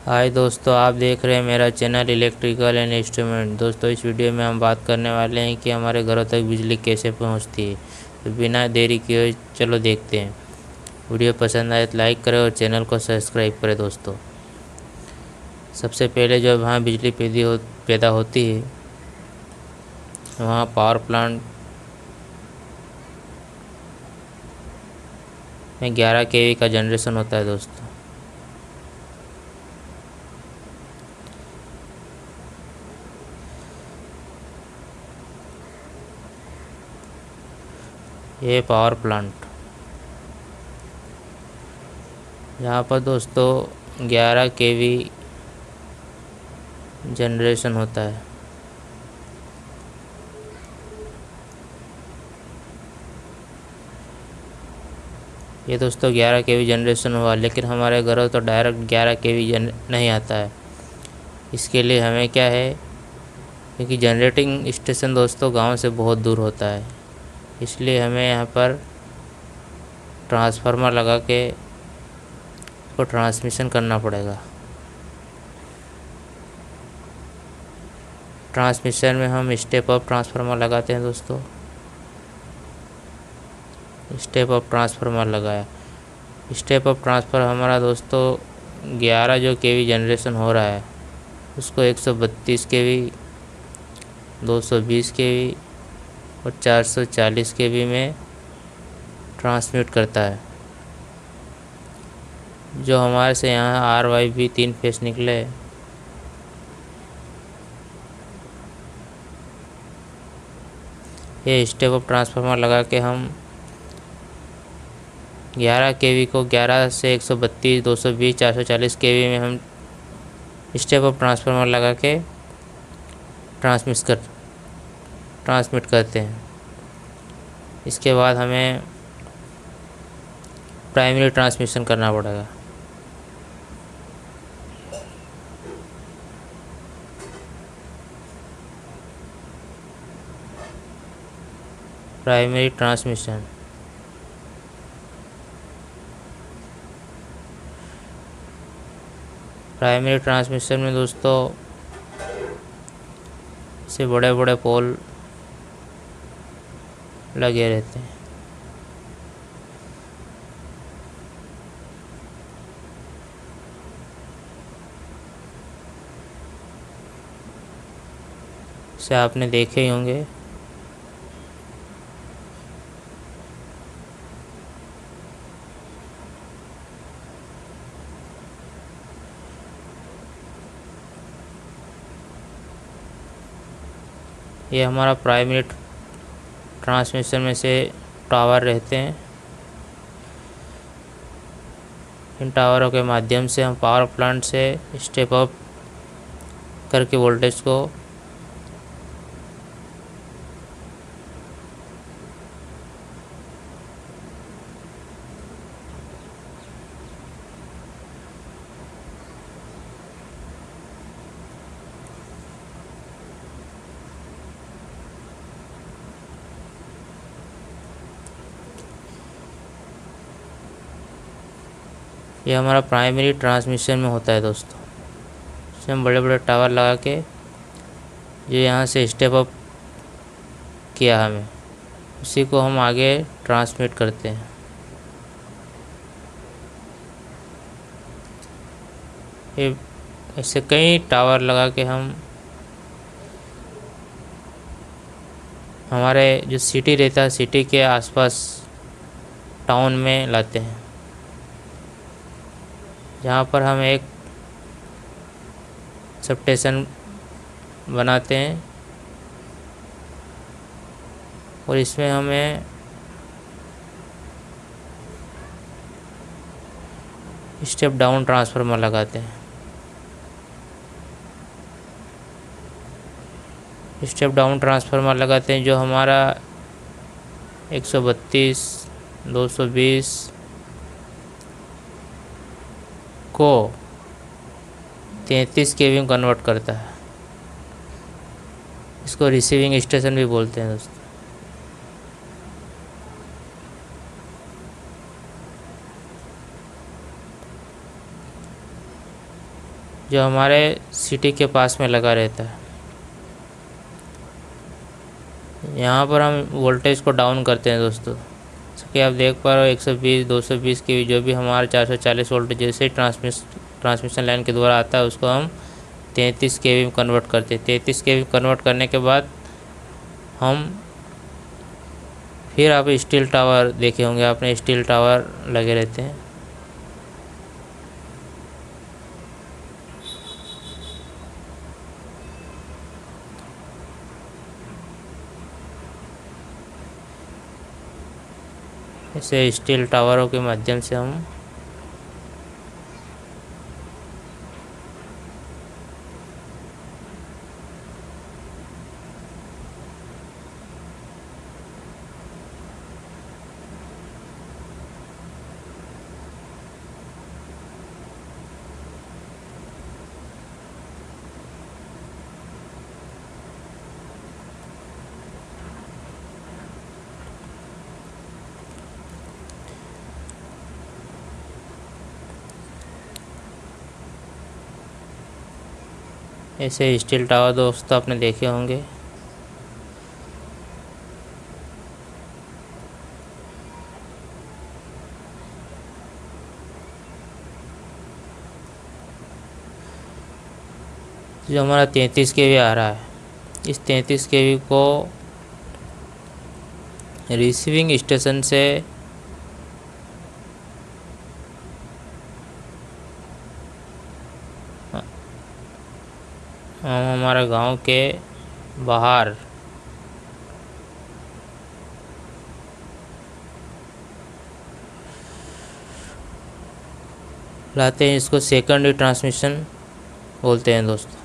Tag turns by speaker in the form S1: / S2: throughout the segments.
S1: हाय दोस्तों, आप देख रहे हैं मेरा चैनल इलेक्ट्रिकल एंड इंस्ट्रूमेंट। दोस्तों, इस वीडियो में हम बात करने वाले हैं कि हमारे घरों तक बिजली कैसे पहुंचती है। तो बिना देरी किए चलो देखते हैं। वीडियो पसंद आए तो लाइक करें और चैनल को सब्सक्राइब करें। दोस्तों, सबसे पहले जब वहाँ बिजली पैदा होती है, वहाँ पावर प्लांट में 11 केवी का जनरेशन होता है। दोस्तों, ये पावर प्लांट यहाँ पर दोस्तों 11 केवी जनरेशन होता है। ये दोस्तों 11 केवी जनरेशन हुआ, लेकिन हमारे घरों तो डायरेक्ट 11 केवी नहीं आता है। इसके लिए हमें क्या है, क्योंकि जनरेटिंग स्टेशन दोस्तों गांव से बहुत दूर होता है, इसलिए हमें यहाँ पर ट्रांसफार्मर लगा के इसको ट्रांसमिशन करना पड़ेगा। ट्रांसमिशन में हम स्टेप अप ट्रांसफार्मर लगाते हैं। दोस्तों, स्टेप अप ट्रांसफार्मर लगाया। स्टेप अप ट्रांसफर हमारा दोस्तों 11 जो केवी जनरेशन हो रहा है उसको 132 केवी, 220 केवी और 440 केवी में ट्रांसमिट करता है। जो हमारे से यहाँ RYB 3 फेस निकले, ये स्टेप अप ट्रांसफार्मर लगा के हम 11 केवी को 11 से 132, 220, 440 केवी में हम स्टेप अप ट्रांसफार्मर लगा के ट्रांसमिट करते हैं। इसके बाद हमें प्राइमरी ट्रांसमिशन करना पड़ेगा। प्राइमरी ट्रांसमिशन में दोस्तों से बड़े बड़े पोल लगे रहते हैं। से आपने देखे ही होंगे। ये हमारा प्राइमरी ट्रांसमिशन में से टावर रहते हैं। इन टावरों के माध्यम से हम पावर प्लांट से स्टेप अप करके वोल्टेज को ये हमारा प्राइमरी ट्रांसमिशन में होता है। दोस्तों, इसमें हम बड़े बड़े टावर लगा के जो यहाँ से स्टेप अप किया हमें, उसी को हम आगे ट्रांसमिट करते हैं। ये ऐसे कई टावर लगा के हम हमारे जो सिटी रहता है, सिटी के आसपास टाउन में लाते हैं, जहाँ पर हम एक सबस्टेशन बनाते हैं और इसमें हमें स्टेप डाउन ट्रांसफार्मर लगाते हैं। स्टेप डाउन ट्रांसफार्मर लगाते हैं जो हमारा 132, 220 को 33 केवी में कन्वर्ट करता है। इसको रिसीविंग स्टेशन भी बोलते हैं। दोस्तों, जो हमारे सिटी के पास में लगा रहता है। यहाँ पर हम वोल्टेज को डाउन करते हैं दोस्तों, जैसे कि आप देख पा रहे हो 120 220 की जो भी हमारा 440 वोल्ट जैसे ट्रांसमिशन लाइन के द्वारा आता है उसको हम 33 केवी में कन्वर्ट करते हैं। 33 केवी कन्वर्ट करने के बाद हम फिर आप स्टील टावर देखे होंगे आपने, स्टील टावर लगे रहते हैं। ऐसे स्टील टावरों के माध्यम से हम ऐसे स्टील टावर दोस्तों आपने देखे होंगे। जो हमारा 33 केवी आ रहा है, इस 33 केवी को रिसीविंग स्टेशन से हम हमारे गांव के बाहर लाते हैं। इसको सेकेंडरी ट्रांसमिशन बोलते हैं दोस्तों।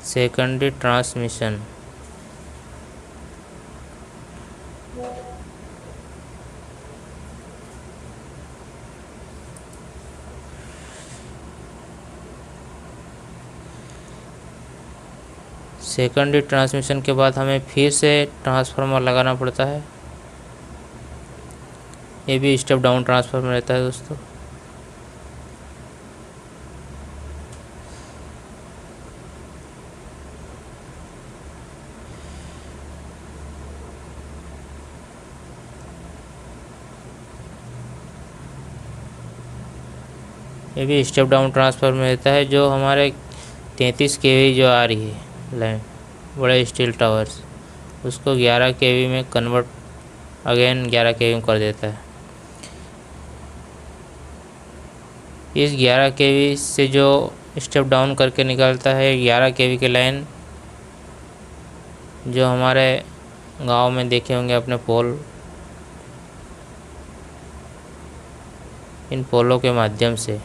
S1: सेकेंडरी ट्रांसमिशन सेकेंडरी ट्रांसमिशन के बाद हमें फिर से ट्रांसफार्मर लगाना पड़ता है। ये भी स्टेप डाउन ट्रांसफार्मर रहता है दोस्तों। ये भी स्टेप डाउन ट्रांसफार्मर रहता है। जो हमारे 33 केवी जो आ रही है लाइन बड़े स्टील टावर्स, उसको 11 केवी में कन्वर्ट अगेन 11 केवी में कर देता है। इस 11 केवी से जो स्टेप डाउन करके निकलता है 11 केवी की लाइन, जो हमारे गांव में देखे होंगे अपने पोल, इन पोलों के माध्यम से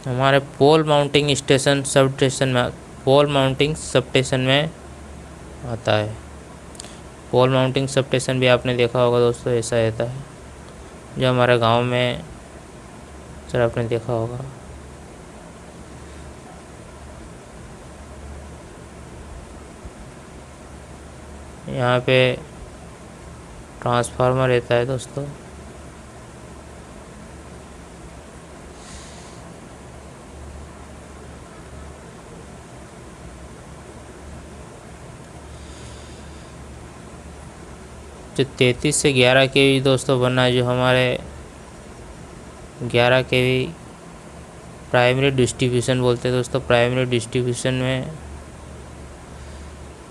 S1: हमारे पोल माउंटिंग सब स्टेशन में आता है। पोल माउंटिंग सब स्टेशन भी आपने देखा होगा दोस्तों, ऐसा रहता है जो हमारे गांव में सर आपने देखा होगा। यहाँ पे ट्रांसफार्मर रहता है दोस्तों। जो 33 से 11 केवी दोस्तों बना है, जो हमारे 11 केवी प्राइमरी डिस्ट्रीब्यूशन बोलते हैं दोस्तों, प्राइमरी डिस्ट्रीब्यूशन में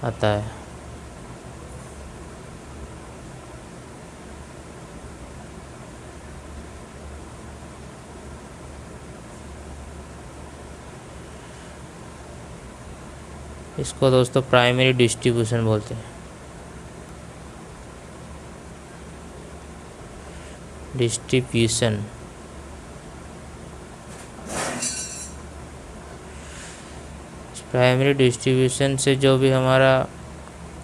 S1: आता है। इसको दोस्तों प्राइमरी डिस्ट्रीब्यूशन बोलते हैं। डिस्ट्रीब्यूशन प्राइमरी डिस्ट्रीब्यूशन से जो भी हमारा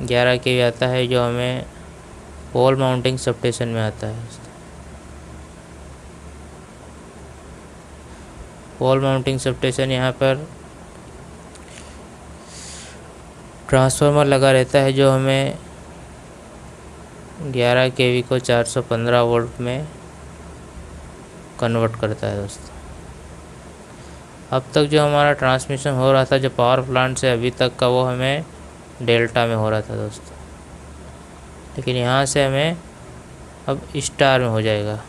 S1: 11 केवी आता है, जो हमें पोल माउंटिंग सब स्टेशन में आता है। पोल माउंटिंग सबस्टेशन यहाँ पर ट्रांसफार्मर लगा रहता है जो हमें 11 केवी को 415 वोल्ट में कन्वर्ट करता है दोस्तों। अब तक जो हमारा ट्रांसमिशन हो रहा था जो पावर प्लांट से अभी तक का, वो हमें डेल्टा में हो रहा था दोस्तों, लेकिन यहाँ से हमें अब स्टार में हो जाएगा।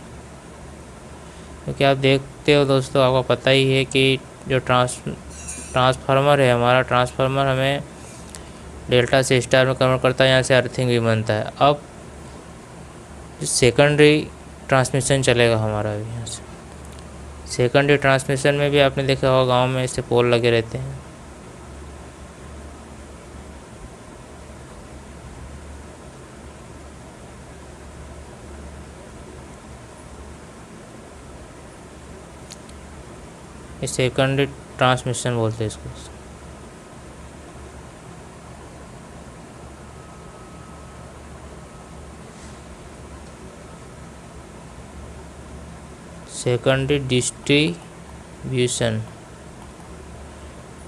S1: क्योंकि आप देखते हो दोस्तों, आपको पता ही है कि जो ट्रांसफार्मर है हमारा, ट्रांसफार्मर हमें डेल्टा से स्टार में कन्वर्ट करता है, यहाँ से अर्थिंग भी बनता है। अब सेकेंडरी ट्रांसमिशन चलेगा हमारा अभी यहाँ से। सेकेंडरी ट्रांसमिशन में भी आपने देखा होगा गांव में ऐसे पोल लगे रहते हैं। ये सेकेंडरी ट्रांसमिशन बोलते हैं इसको। सेकेंडरी डिस्ट्रीब्यूशन,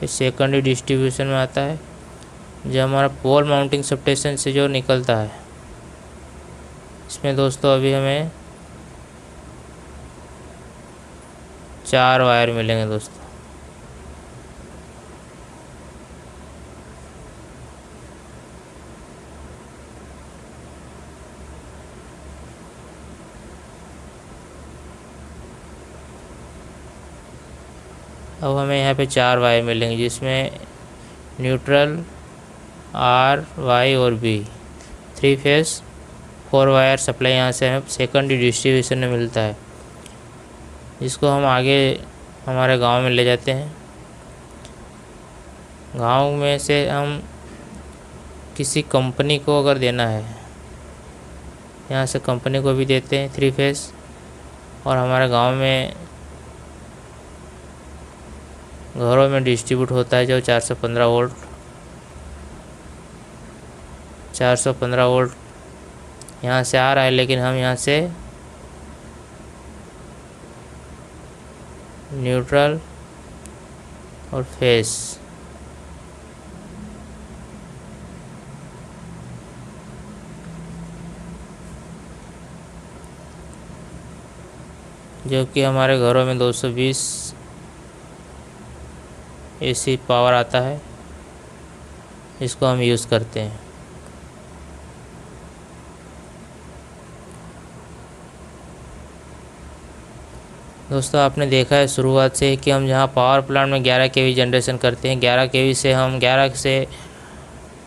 S1: इस सेकेंडरी डिस्ट्रीब्यूशन में आता है जो हमारा पोल माउंटिंग सबस्टेशन से जो निकलता है। इसमें दोस्तों अभी हमें 4 वायर मिलेंगे दोस्तों। अब हमें यहाँ पे 4 वायर मिलेंगे जिसमें न्यूट्रल, आर, वाई और बी, 3 फेस 4 वायर सप्लाई यहाँ से हमें सेकेंडरी डिस्ट्रीब्यूशन में मिलता है, जिसको हम आगे हमारे गांव में ले जाते हैं। गांव में से हम किसी कंपनी को अगर देना है, यहाँ से कंपनी को भी देते हैं 3 फेस, और हमारे गांव में घरों में डिस्ट्रीब्यूट होता है जो 415 वोल्ट 415 वोल्ट यहाँ से आ रहा है, लेकिन हम यहाँ से न्यूट्रल और फेस जो कि हमारे घरों में 220 एसी पावर आता है, इसको हम यूज़ करते हैं। दोस्तों आपने देखा है शुरुआत से कि हम जहाँ पावर प्लांट में 11 केवी जनरेशन करते हैं, 11 केवी से हम 11 से,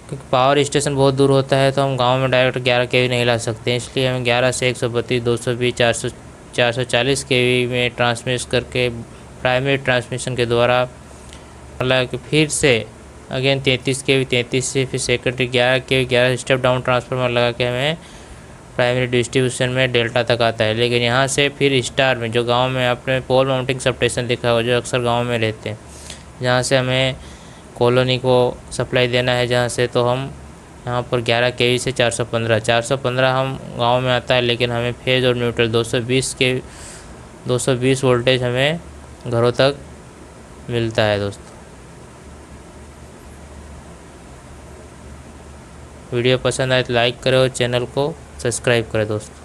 S1: क्योंकि पावर स्टेशन बहुत दूर होता है तो हम गांव में डायरेक्ट 11 केवी नहीं ला सकते, इसलिए हमें 11 से 132, 220, 440 केवी में ट्रांसमिट करके प्राइमरी ट्रांसमिशन के द्वारा, हालांकि फिर से अगेन 33 केवी, 33 से फिर सेकेंडरी 11 केवी, 11 स्टेप डाउन ट्रांसफार्मर लगा के हमें प्राइमरी डिस्ट्रीब्यूशन में डेल्टा तक आता है। लेकिन यहाँ से फिर स्टार में, जो गांव में आपने पोल माउंटिंग सबस्टेशन देखा होगा जो अक्सर गांव में रहते हैं, जहाँ से हमें कॉलोनी को सप्लाई देना है, जहाँ से तो हम यहाँ पर 11 केवी से 415 हम गांव में आता है, लेकिन हमें फेज और न्यूट्रल 220 वोल्टेज हमें घरों तक मिलता है दोस्तों। वीडियो पसंद आए तो लाइक करें और चैनल को सब्सक्राइब करें दोस्तों।